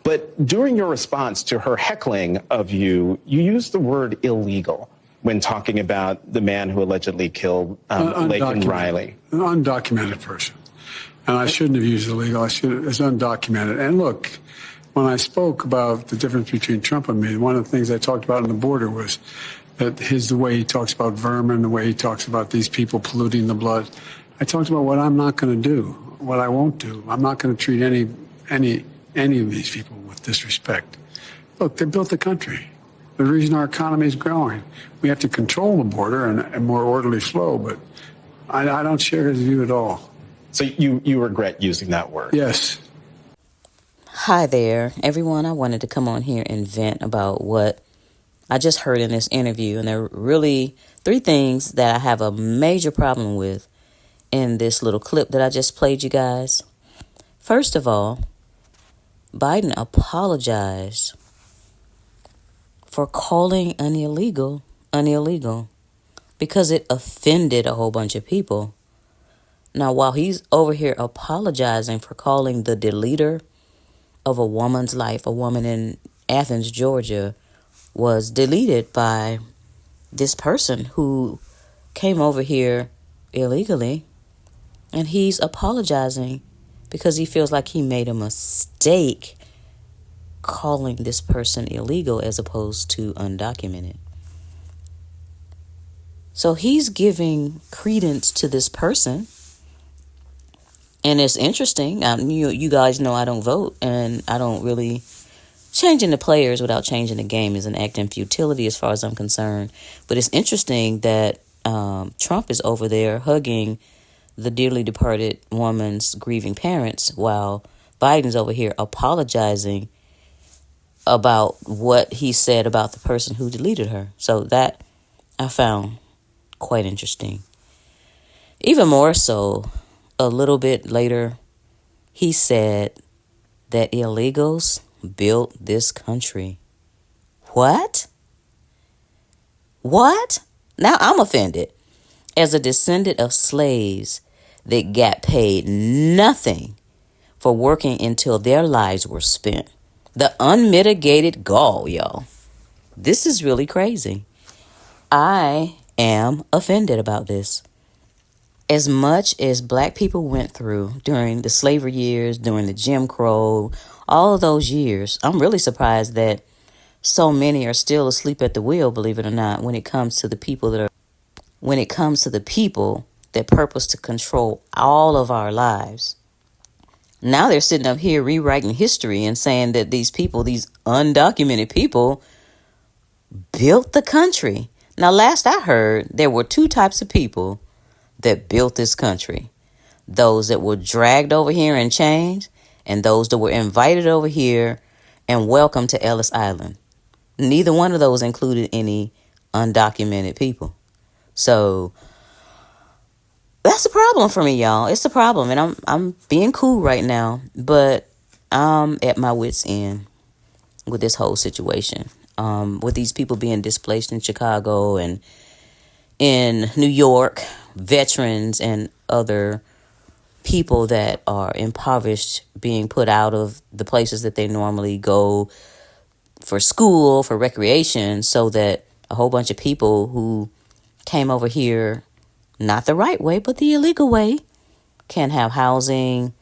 But during your response to her heckling of you, you used the word illegal when talking about the man who allegedly killed Laken Riley. An undocumented person. And I shouldn't have used illegal. It's undocumented. And look, when I spoke about the difference between Trump and me, one of the things I talked about on the border was that the way he talks about vermin, the way he talks about these people polluting the blood. I talked about what I'm not going to do, what I won't do. I'm not going to treat any of these people with disrespect. Look, they built the country. The reason our economy is growing. We have to control the border and a more orderly flow, but I don't share his view at all. So you regret using that word? Yes. Hi there, everyone. I wanted to come on here and vent about what I just heard in this interview. And there are really 3 things that I have a major problem with in this little clip that I just played you guys. First of all, Biden apologized for calling an illegal because it offended a whole bunch of people. Now, while he's over here apologizing for calling the deleter of a woman's life, a woman in Athens, Georgia, was deleted by this person who came over here illegally, and he's apologizing because he feels like he made a mistake calling this person illegal as opposed to undocumented. So he's giving credence to this person. And it's interesting. You guys know I don't vote, and I don't really... Changing the players without changing the game is an act in futility as far as I'm concerned. But it's interesting that Trump is over there hugging the dearly departed woman's grieving parents while Biden's over here apologizing about what he said about the person who deleted her. So that I found quite interesting. Even more so, a little bit later, he said that illegals built this country. What? Now I'm offended. As a descendant of slaves that got paid nothing for working until their lives were spent. The unmitigated gall, y'all. This is really crazy. I am offended about this. As much as black people went through during the slavery years, during the Jim Crow, all of those years, I'm really surprised that so many are still asleep at the wheel, believe it or not, when it comes to the people that purpose to control all of our lives. Now they're sitting up here rewriting history and saying that these people, these undocumented people, built the country. Now, last I heard, there were 2 types of people that built this country. Those that were dragged over here in chains, and those that were invited over here and welcomed to Ellis Island. Neither one of those included any undocumented people. So that's a problem for me, y'all. It's a problem, and I'm being cool right now, but I'm at my wit's end with this whole situation. With these people being displaced in Chicago and in New York, veterans and other people that are impoverished being put out of the places that they normally go for school, for recreation, so that a whole bunch of people who came over here, not the right way, but the illegal way, can have housing.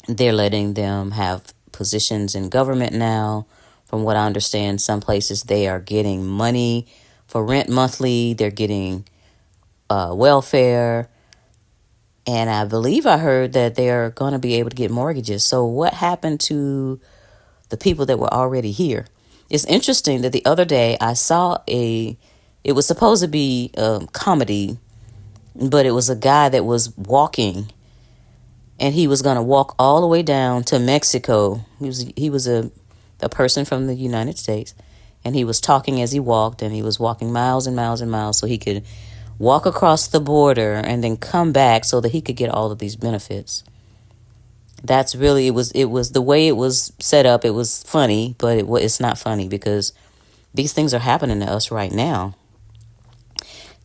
They're letting them have positions in government now. From what I understand, some places they are getting money for rent monthly. They're getting welfare. And I believe I heard that they're going to be able to get mortgages. So what happened to the people that were already here? It's interesting that the other day I saw it was supposed to be a comedy, but it was a guy that was walking, and he was going to walk all the way down to Mexico. He was a person from the United States, and he was talking as he walked, and he was walking miles and miles and miles so he could walk across the border and then come back so that he could get all of these benefits. That's really, it was the way it was set up. It was funny, but it's not funny because these things are happening to us right now.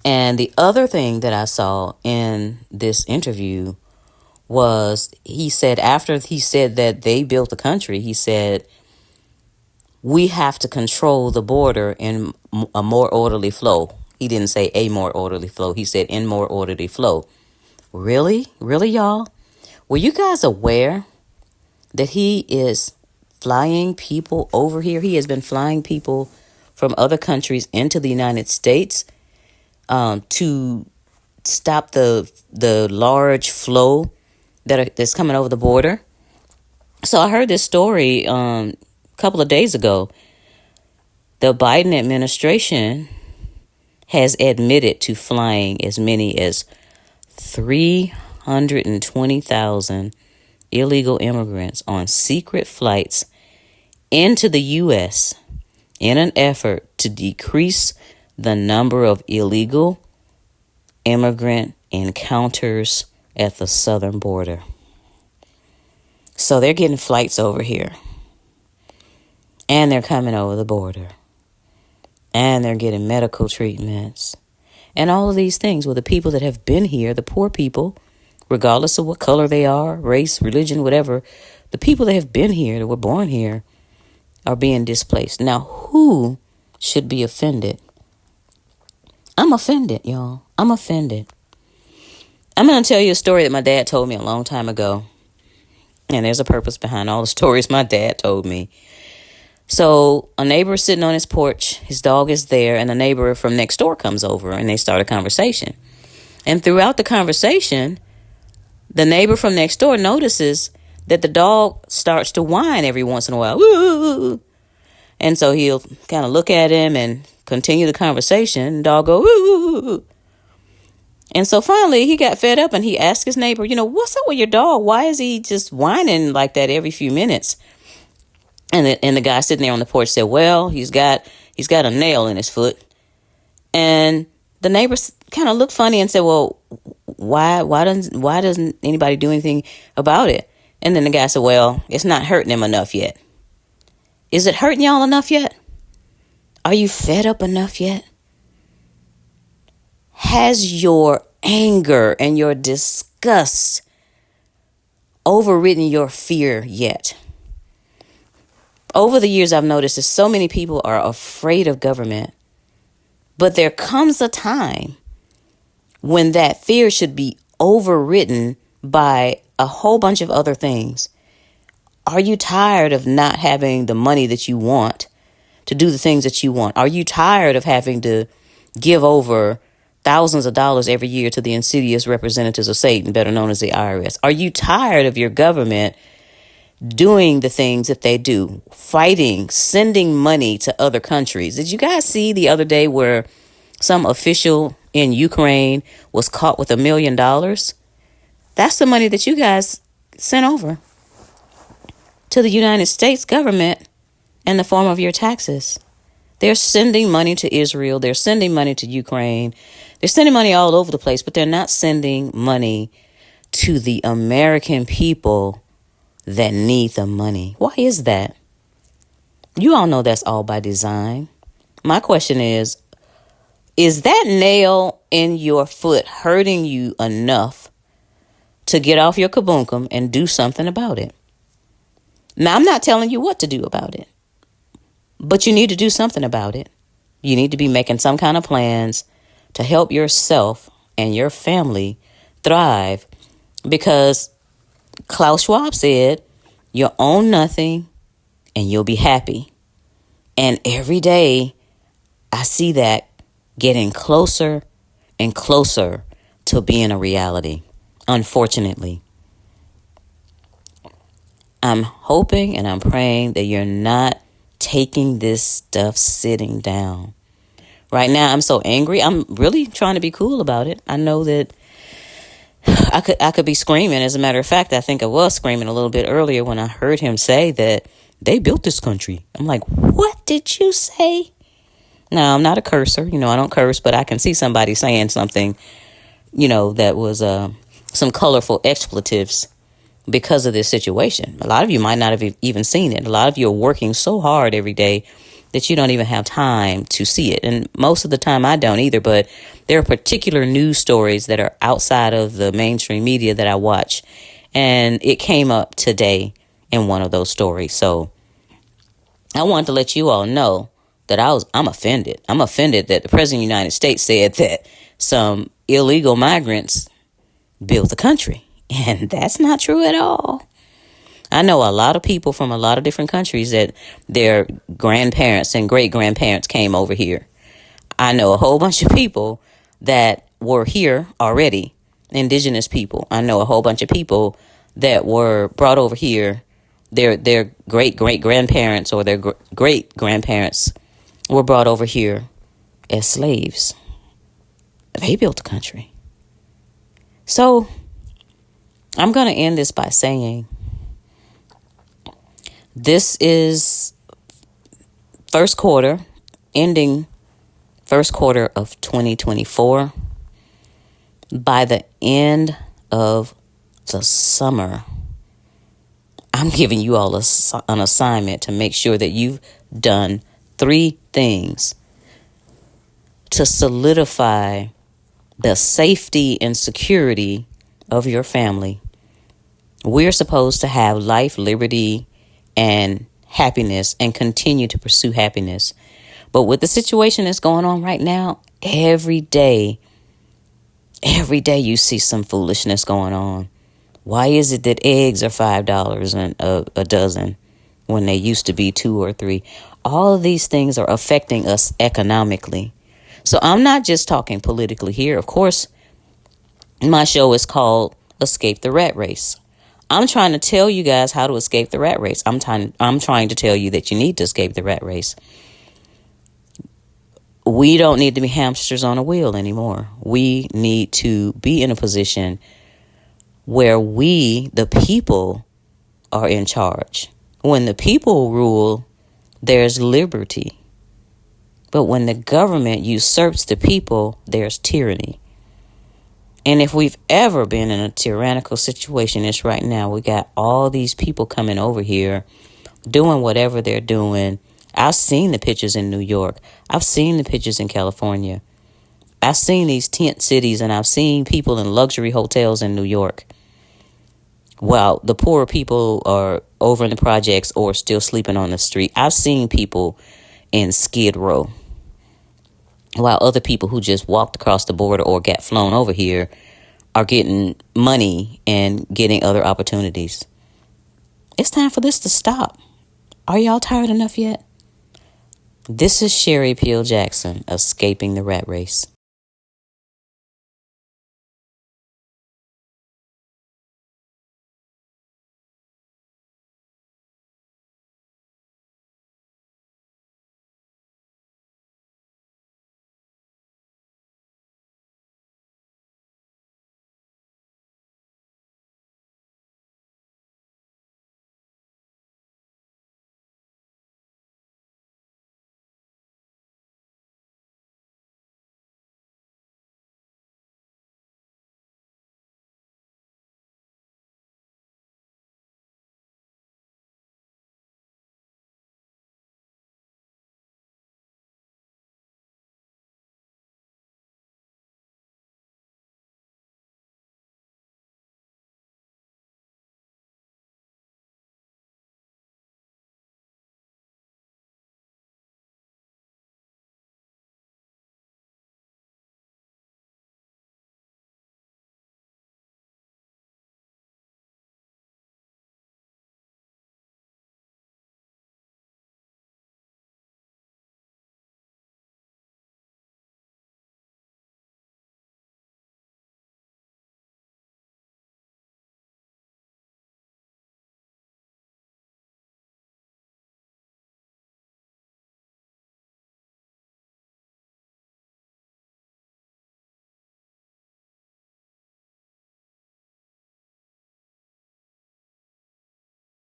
And the other thing that I saw in this interview was he said, after he said that they built the country, he said we have to control the border in a more orderly flow. He didn't say a more orderly flow. He said in more orderly flow. Really? Really, y'all? Were you guys aware that he is flying people over here? He has been flying people from other countries into the United States to stop the large flow that's coming over the border. So I heard this story a couple of days ago. The Biden administration has admitted to flying as many as 320,000 illegal immigrants on secret flights into the U.S. in an effort to decrease the number of illegal immigrant encounters at the southern border. So they're getting flights over here, and they're coming over the border, and they're getting medical treatments, and all of these things. Well, the people that have been here, the poor people, regardless of what color they are, race, religion, whatever, the people that have been here, that were born here, are being displaced. Now, who should be offended? I'm offended, y'all. I'm offended. I'm going to tell you a story that my dad told me a long time ago. And there's a purpose behind all the stories my dad told me. So a neighbor is sitting on his porch. His dog is there. And a neighbor from next door comes over and they start a conversation. And throughout the conversation, the neighbor from next door notices that the dog starts to whine every once in a while. Woo! And so he'll kind of look at him and continue the conversation. The dog go, woo! And so finally he got fed up and he asked his neighbor, what's up with your dog? Why is he just whining like that every few minutes? And the guy sitting there on the porch said, well, he's got a nail in his foot. And the neighbor kind of looked funny and said, well, why doesn't anybody do anything about it? And then the guy said, well, it's not hurting him enough yet. Is it hurting y'all enough yet? Are you fed up enough yet? Has your anger and your disgust overridden your fear yet? Over the years, I've noticed that so many people are afraid of government. But there comes a time when that fear should be overridden by a whole bunch of other things. Are you tired of not having the money that you want to do the things that you want? Are you tired of having to give over thousands of dollars every year to the insidious representatives of Satan, better known as the IRS? Are you tired of your government doing the things that they do, fighting, sending money to other countries? Did you guys see the other day where some official in Ukraine was caught with $1 million? That's the money that you guys sent over to the United States government in the form of your taxes. They're sending money to Israel. They're sending money to Ukraine. They're sending money all over the place, but they're not sending money to the American people that need the money. Why is that? You all know that's all by design. My question is that nail in your foot hurting you enough to get off your kabunkum and do something about it? Now, I'm not telling you what to do about it, but you need to do something about it. You need to be making some kind of plans to help yourself and your family thrive, because Klaus Schwab said, you'll own nothing and you'll be happy. And every day I see that getting closer and closer to being a reality, unfortunately. I'm hoping and I'm praying that you're not taking this stuff sitting down. Right now, I'm so angry. I'm really trying to be cool about it. I know that I could be screaming. As a matter of fact, I think I was screaming a little bit earlier when I heard him say that they built this country. I'm like, what did you say? Now, I'm not a cursor. I don't curse, but I can see somebody saying something, that was some colorful expletives because of this situation. A lot of you might not have even seen it. A lot of you are working so hard every day that you don't even have time to see it. And most of the time I don't either, but there are particular news stories that are outside of the mainstream media that I watch. And it came up today in one of those stories. So I wanted to let you all know that I'm offended. I'm offended that the President of the United States said that some illegal migrants built the country. And that's not true at all. I know a lot of people from a lot of different countries that their grandparents and great grandparents came over here. I know a whole bunch of people that were here already, indigenous people. I know a whole bunch of people that were brought over here. Their great great grandparents or their great grandparents were brought over here as slaves. They built the country. So I'm going to end this by saying this is ending first quarter of 2024. By the end of the summer, I'm giving you all an assignment to make sure that you've done 3 things to solidify the safety and security of your family. We're supposed to have life, liberty, and happiness and continue to pursue happiness. But with the situation that's going on right now, every day you see some foolishness going on. Why is it that eggs are $5 a dozen when they used to be 2 or 3? All of these things are affecting us economically. So I'm not just talking politically here. Of course, my show is called Escape the Rat Race. I'm trying to tell you guys how to escape the rat race. I'm trying to tell you that you need to escape the rat race. We don't need to be hamsters on a wheel anymore. We need to be in a position where we, the people, are in charge. When the people rule, there's liberty. But when the government usurps the people, there's tyranny. And if we've ever been in a tyrannical situation, it's right now. We got all these people coming over here doing whatever they're doing. I've seen the pictures in New York. I've seen the pictures in California. I've seen these tent cities, and I've seen people in luxury hotels in New York. While the poorer people are over in the projects or still sleeping on the street. I've seen people in Skid Row, while other people who just walked across the border or got flown over here are getting money and getting other opportunities. It's time for this to stop. Are y'all tired enough yet? This is Sherry Peel Jackson, escaping the rat race.